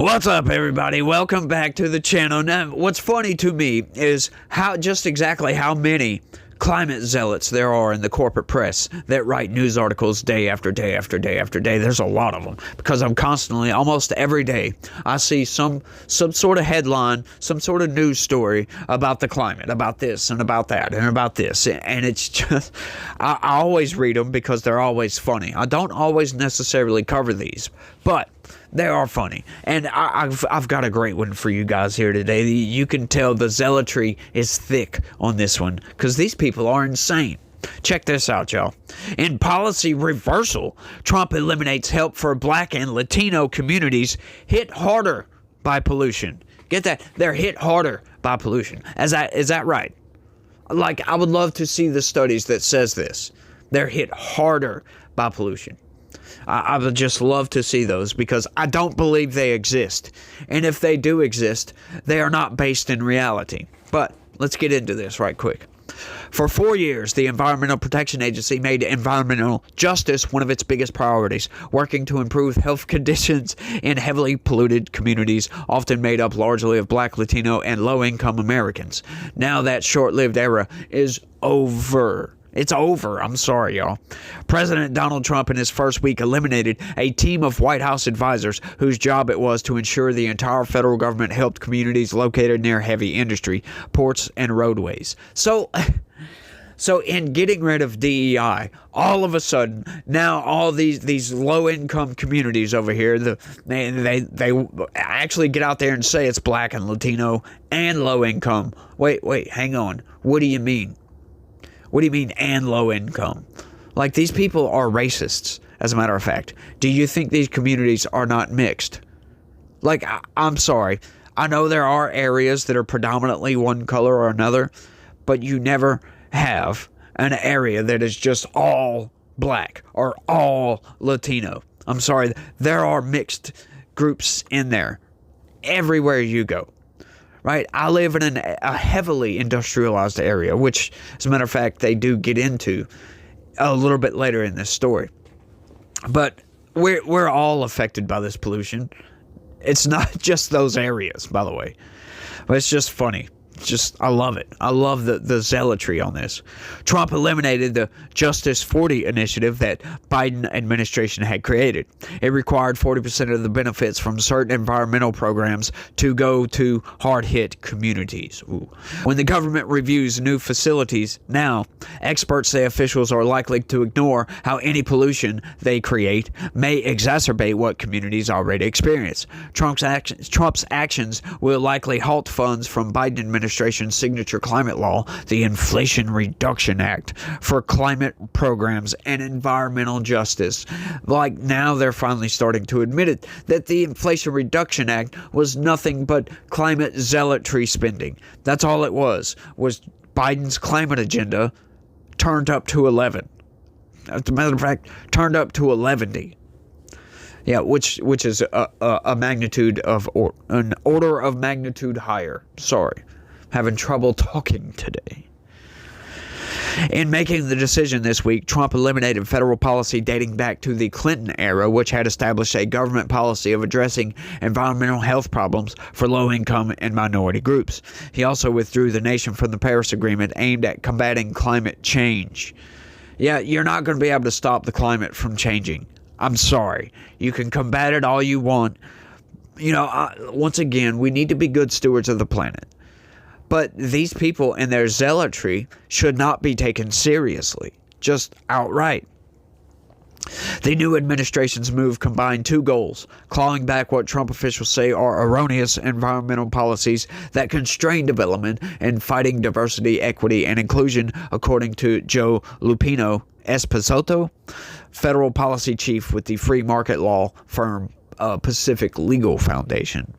What's up, everybody? Welcome back to the channel. Now, what's funny to me is exactly how many climate zealots there are in the corporate press that write news articles day after day after day after day. There's a lot of them because I'm constantly, almost every day, I see some sort of headline, some sort of news story about the climate, about this and about that and about this. And it's just, I always read them because they're always funny. I don't always necessarily cover these, but they are funny. And I've got a great one for you guys here today. You can tell the zealotry is thick on this one because these people are insane. Check this out, y'all. In policy reversal, Trump eliminates help for Black and Latino communities hit harder by pollution. Get that? They're hit harder by pollution. Is that right? Like, I would love to see the studies that says this. They're hit harder by pollution. I would just love to see those because I don't believe they exist. And if they do exist, they are not based in reality. But let's get into this right quick. For 4 years, the Environmental Protection Agency made environmental justice one of its biggest priorities, working to improve health conditions in heavily polluted communities, often made up largely of Black, Latino, and low-income Americans. Now that short-lived era is over. It's over. I'm sorry, y'all. President Donald Trump in his first week eliminated a team of White House advisors whose job it was to ensure the entire federal government helped communities located near heavy industry, ports, and roadways. So in getting rid of DEI, all of a sudden, now all these low-income communities over here, they actually get out there and say it's Black and Latino and low-income. Wait, hang on. What do you mean? What do you mean, and low income? Like, these people are racists, as a matter of fact. Do you think these communities are not mixed? Like, I'm sorry. I know there are areas that are predominantly one color or another, but you never have an area that is just all Black or all Latino. I'm sorry. There are mixed groups in there everywhere you go. Right? I live in a heavily industrialized area, which, as a matter of fact, they do get into a little bit later in this story. But we're all affected by this pollution. It's not just those areas, by the way. But it's just funny. I love it. I love the zealotry on this. Trump eliminated the Justice 40 initiative that Biden administration had created. It required 40% of the benefits from certain environmental programs to go to hard-hit communities. Ooh. When the government reviews new facilities now, experts say officials are likely to ignore how any pollution they create may exacerbate what communities already experience. Trump's actions will likely halt funds from Biden administration's signature climate law, the Inflation Reduction Act, for climate programs and environmental justice. Like, now they're finally starting to admit it, that the Inflation Reduction Act was nothing but climate zealotry spending. That's all it was Biden's climate agenda turned up to 11. As a matter of fact, turned up to 11. Yeah, which is a magnitude of, or an order of magnitude higher. Sorry. Having trouble talking today. In making the decision this week, Trump eliminated federal policy dating back to the Clinton era, which had established a government policy of addressing environmental health problems for low-income and minority groups. He also withdrew the nation from the Paris Agreement aimed at combating climate change. Yeah, you're not going to be able to stop the climate from changing. I'm sorry. You can combat it all you want. You know, once again, we need to be good stewards of the planet. But these people and their zealotry should not be taken seriously, just outright. The new administration's move combined two goals: clawing back what Trump officials say are erroneous environmental policies that constrain development, and fighting diversity, equity, and inclusion, according to Joe Lupino Esposito, federal policy chief with the free market law firm Pacific Legal Foundation.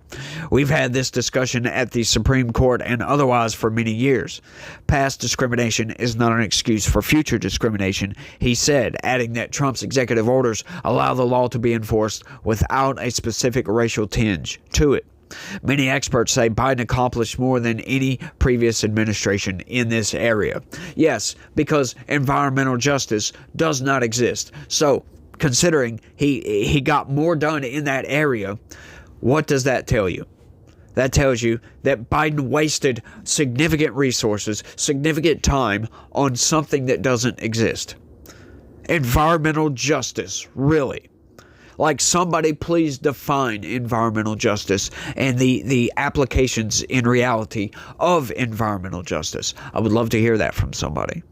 We've had this discussion at the Supreme Court and otherwise for many years. Past discrimination is not an excuse for future discrimination, he said, adding that Trump's executive orders allow the law to be enforced without a specific racial tinge to it. Many experts say Biden accomplished more than any previous administration in this area. Yes, because environmental justice does not exist. So, considering he got more done in that area, What does that tell you? That tells you that Biden wasted significant resources, significant time on something that doesn't exist. Environmental justice, really. Like, somebody please define environmental justice and the applications in reality of environmental justice. I would love to hear that from somebody.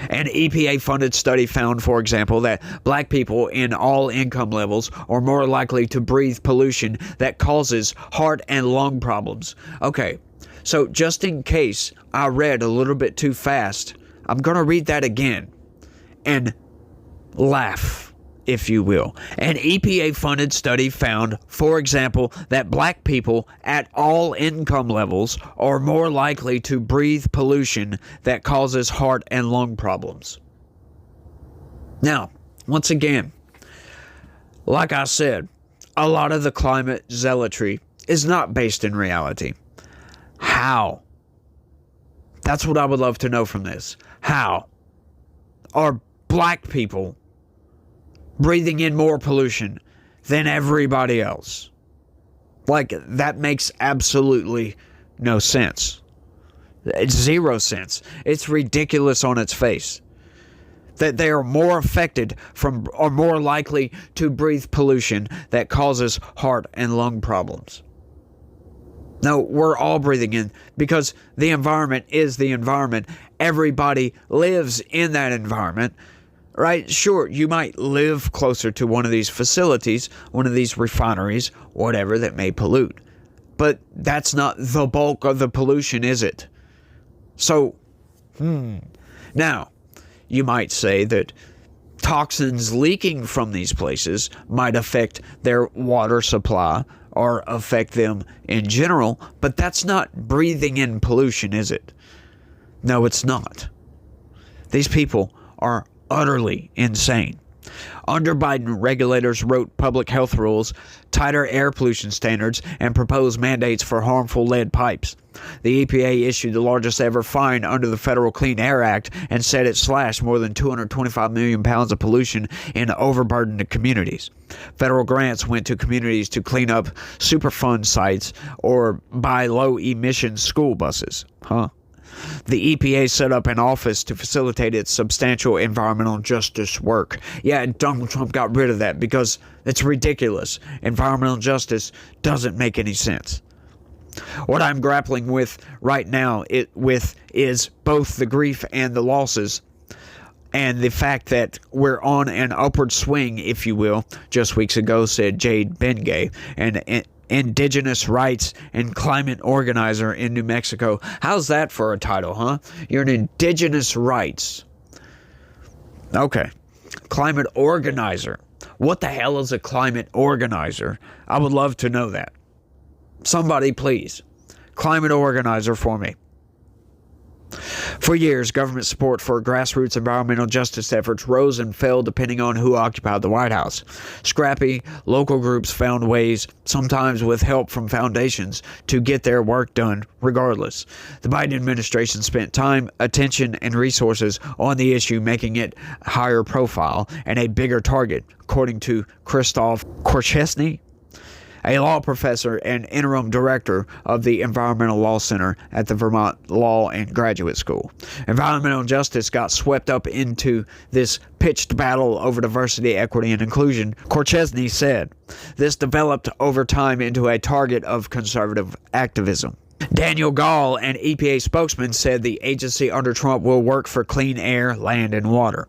An EPA-funded study found, for example, that black people in all income levels are more likely to breathe pollution that causes heart and lung problems. Okay, so just in case I read a little bit too fast, I'm going to read that again and laugh, if you will. An EPA-funded study found, for example, that black people at all income levels are more likely to breathe pollution that causes heart and lung problems. Now, once again, like I said, a lot of the climate zealotry is not based in reality. How? That's what I would love to know from this. How are black people breathing in more pollution than everybody else? Like, that makes absolutely no sense. It's zero sense. It's ridiculous on its face. That they are more affected from, or more likely to breathe pollution that causes heart and lung problems. No, we're all breathing in because the environment is the environment. Everybody lives in that environment. Right? Sure, you might live closer to one of these facilities, one of these refineries, whatever, that may pollute. But that's not the bulk of the pollution, is it? So, Now, you might say that toxins leaking from these places might affect their water supply or affect them in general, but that's not breathing in pollution, is it? No, it's not. These people are utterly insane. Under Biden, regulators wrote public health rules, tighter air pollution standards, and proposed mandates for harmful lead pipes. The EPA issued the largest ever fine under the Federal Clean Air Act and said it slashed more than 225 million pounds of pollution in overburdened communities. Federal grants went to communities to clean up Superfund sites or buy low-emission school buses. The EPA set up an office to facilitate its substantial environmental justice work. Yeah, Donald Trump got rid of that because it's ridiculous. Environmental justice doesn't make any sense. What I'm grappling with right now is both the grief and the losses, and the fact that we're on an upward swing, if you will, just weeks ago, said Jade Bengay, an indigenous rights and climate organizer in New Mexico. How's that for a title, huh? You're an indigenous rights. Okay. Climate organizer. What the hell is a climate organizer? I would love to know that. Somebody, please. Climate organizer for me. For years, government support for grassroots environmental justice efforts rose and fell depending on who occupied the White House. Scrappy local groups found ways, sometimes with help from foundations, to get their work done regardless. The Biden administration spent time, attention, and resources on the issue, making it higher profile and a bigger target, according to Christoph Korchesny, a law professor and interim director of the Environmental Law Center at the Vermont Law and Graduate School. Environmental justice got swept up into this pitched battle over diversity, equity, and inclusion. Korchesny said this developed over time into a target of conservative activism. Daniel Gall, an EPA spokesman, said the agency under Trump will work for clean air, land, and water.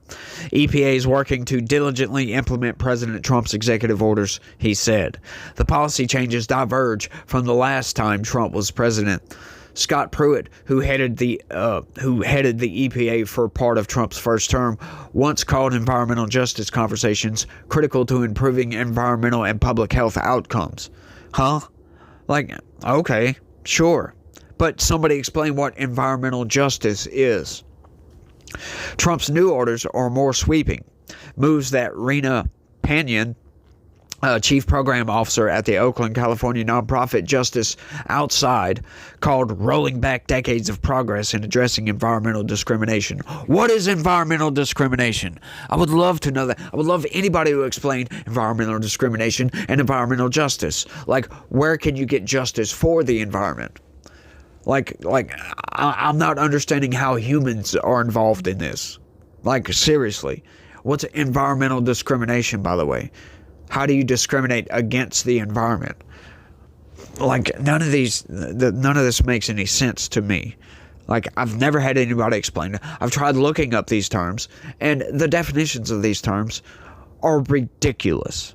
EPA is working to diligently implement President Trump's executive orders, he said. The policy changes diverge from the last time Trump was president. Scott Pruitt, who headed the EPA for part of Trump's first term, once called environmental justice conversations critical to improving environmental and public health outcomes. Like, okay. Sure, but somebody explain what environmental justice is. Trump's new orders are more sweeping, moves that Rena Panion chief program officer at the Oakland, California nonprofit Justice Outside, called Rolling Back Decades of Progress in Addressing Environmental Discrimination. What is environmental discrimination? I would love to know that. I would love anybody to explain environmental discrimination and environmental justice. Like, where can you get justice for the environment? I'm not understanding how humans are involved in this. Like, seriously. What's environmental discrimination, by the way? How do you discriminate against the environment? Like, none of this makes any sense to me. Like, I've never had anybody explain it. I've tried looking up these terms, and the definitions of these terms are ridiculous.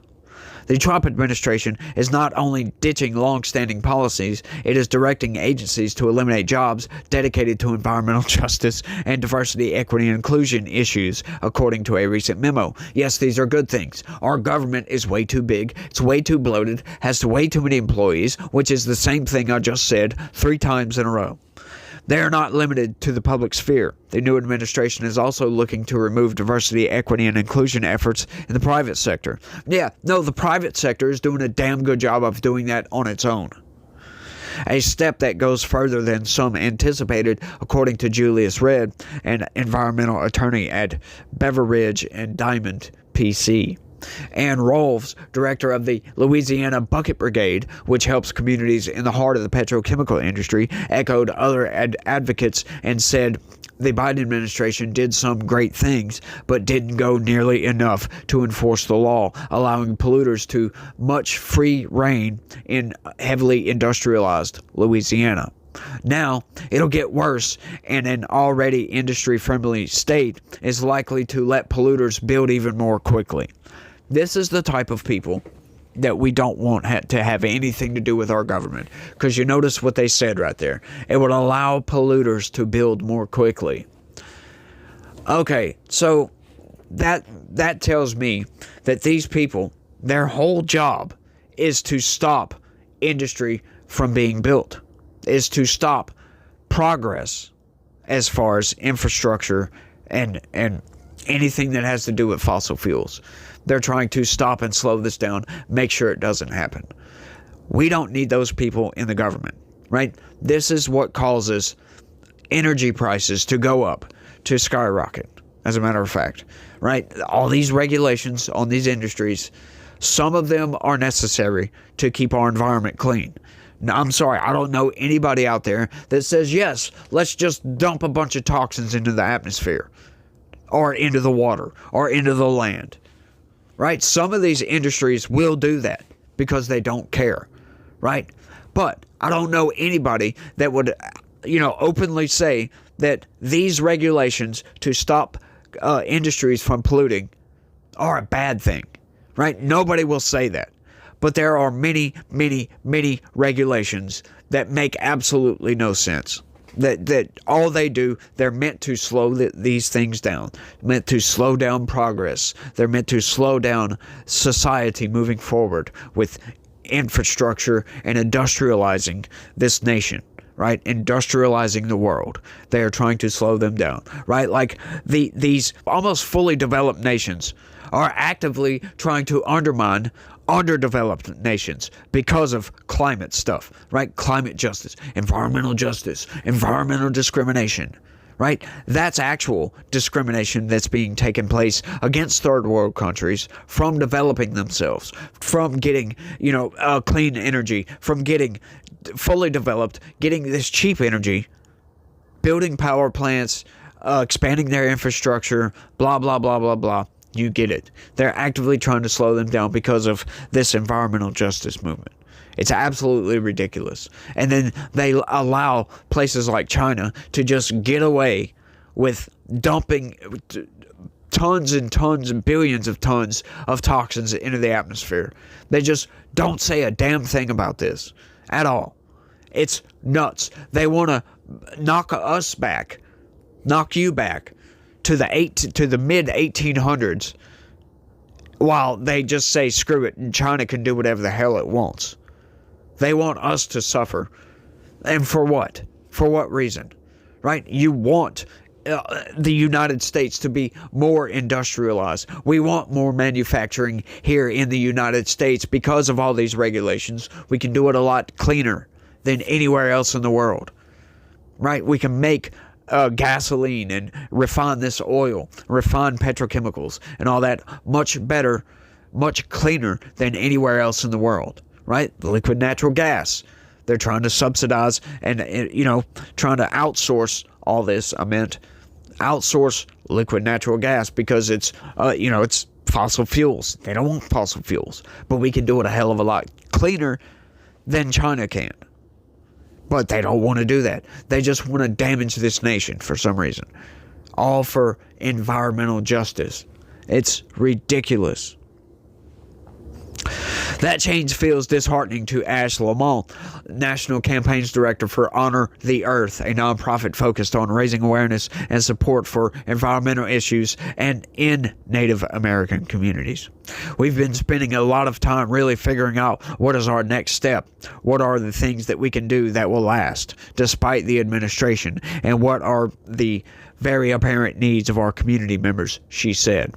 The Trump administration is not only ditching long-standing policies, it is directing agencies to eliminate jobs dedicated to environmental justice and diversity, equity, and inclusion issues, according to a recent memo. Yes, these are good things. Our government is way too big, it's way too bloated, has way too many employees, which is the same thing I just said 3 times in a row. They are not limited to the public sphere. The new administration is also looking to remove diversity, equity, and inclusion efforts in the private sector. Yeah, no, the private sector is doing a damn good job of doing that on its own. A step that goes further than some anticipated, according to Julius Redd, an environmental attorney at Beveridge and Diamond PC. Ann Rolfs, director of the Louisiana Bucket Brigade, which helps communities in the heart of the petrochemical industry, echoed other advocates and said the Biden administration did some great things, but didn't go nearly enough to enforce the law, allowing polluters to much free rein in heavily industrialized Louisiana. Now, it'll get worse, and an already industry-friendly state is likely to let polluters build even more quickly. This is the type of people that we don't want to have anything to do with our government. Because you notice what they said right there. It would allow polluters to build more quickly. Okay, so that tells me that these people, their whole job is to stop industry from being built, is to stop progress as far as infrastructure and anything that has to do with fossil fuels. They're trying to stop and slow this down, make sure it doesn't happen. We don't need those people in the government, right? This is what causes energy prices to go up, to skyrocket, as a matter of fact, right? All these regulations on these industries, some of them are necessary to keep our environment clean. Now, I'm sorry, I don't know anybody out there that says, yes, let's just dump a bunch of toxins into the atmosphere, or into the water, or into the land. Right? Some of these industries will do that because they don't care. Right? But I don't know anybody that would, openly say that these regulations to stop industries from polluting are a bad thing. Right? Nobody will say that. But there are many, many, many regulations that make absolutely no sense. That all they do, they're meant to slow these things down, meant to slow down progress. They're meant to slow down society moving forward with infrastructure and industrializing this nation, right? Industrializing the world. They are trying to slow them down, right? Like these almost fully developed nations are actively trying to undermine underdeveloped nations because of climate stuff, right? Climate justice, environmental discrimination, right? That's actual discrimination that's being taken place against third world countries from developing themselves, from getting, clean energy, from getting fully developed, getting this cheap energy, building power plants, expanding their infrastructure, blah, blah, blah, blah, blah. You get it. They're actively trying to slow them down because of this environmental justice movement. It's absolutely ridiculous. And then they allow places like China to just get away with dumping tons and tons and billions of tons of toxins into the atmosphere. They just don't say a damn thing about this at all. It's nuts. They want to knock you back to the mid 1800s, while they just say screw it and China can do whatever the hell it wants. They want us to suffer. And for what? For what reason? Right? You want the United States to be more industrialized. We want more manufacturing here in the United States because of all these regulations. We can do it a lot cleaner than anywhere else in the world, right? We can make gasoline and refine this oil, refine petrochemicals and all that much better, much cleaner than anywhere else in the world, right? The liquid natural gas. They're trying to subsidize and, trying to outsource all this. I meant outsource liquid natural gas because it's fossil fuels. They don't want fossil fuels, but we can do it a hell of a lot cleaner than China can. But they don't want to do that. They just want to damage this nation for some reason. All for environmental justice. It's ridiculous. That change feels disheartening to Ash Lamont, National Campaigns Director for Honor the Earth, a nonprofit focused on raising awareness and support for environmental issues and in Native American communities. We've been spending a lot of time really figuring out what is our next step, what are the things that we can do that will last, despite the administration, and what are the very apparent needs of our community members, she said.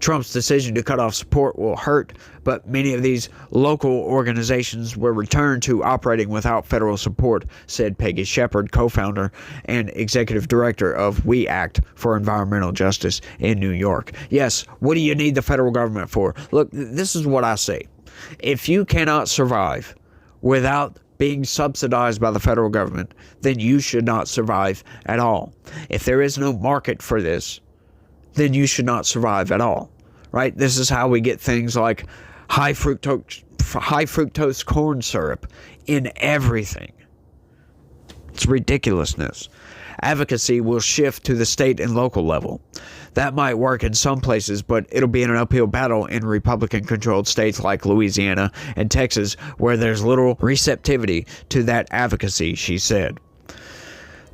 Trump's decision to cut off support will hurt, but many of these local organizations will return to operating without federal support, said Peggy Shepard, co-founder and executive director of We Act for Environmental Justice in New York. Yes, what do you need the federal government for? Look, this is what I say. If you cannot survive without being subsidized by the federal government, then you should not survive at all. If there is no market for this, then you should not survive at all, right? This is how we get things like high fructose corn syrup in everything. It's ridiculousness. Advocacy will shift to the state and local level. That might work in some places, but it'll be an uphill battle in Republican-controlled states like Louisiana and Texas, where there's little receptivity to that advocacy, she said.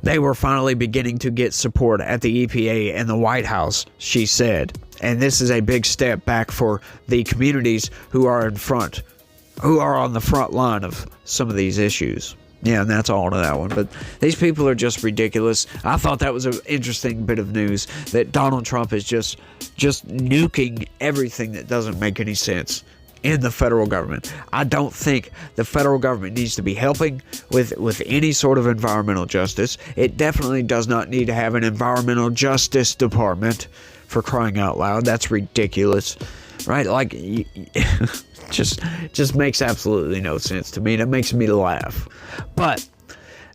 They were finally beginning to get support at the EPA and the White House, she said. And this is a big step back for the communities who are on the front line of some of these issues. Yeah, and that's all to that one. But these people are just ridiculous. I thought that was an interesting bit of news that Donald Trump is just nuking everything that doesn't make any sense in the federal government. I don't think the federal government needs to be helping with any sort of environmental justice. It definitely does not need to have an environmental justice department, for crying out loud. That's ridiculous, right? Like, just makes absolutely no sense to me. That makes me laugh. But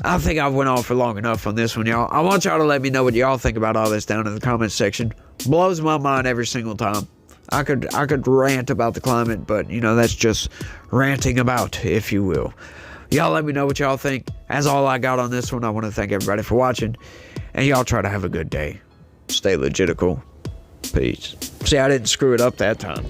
I think I've went on for long enough on this one, y'all. I want y'all to let me know what y'all think about all this down in the comments section. Blows my mind every single time. I could rant about the climate, but, that's just ranting about, if you will. Y'all let me know what y'all think. That's all I got on this one. I want to thank everybody for watching, and y'all try to have a good day. Stay legitical. Peace. See, I didn't screw it up that time.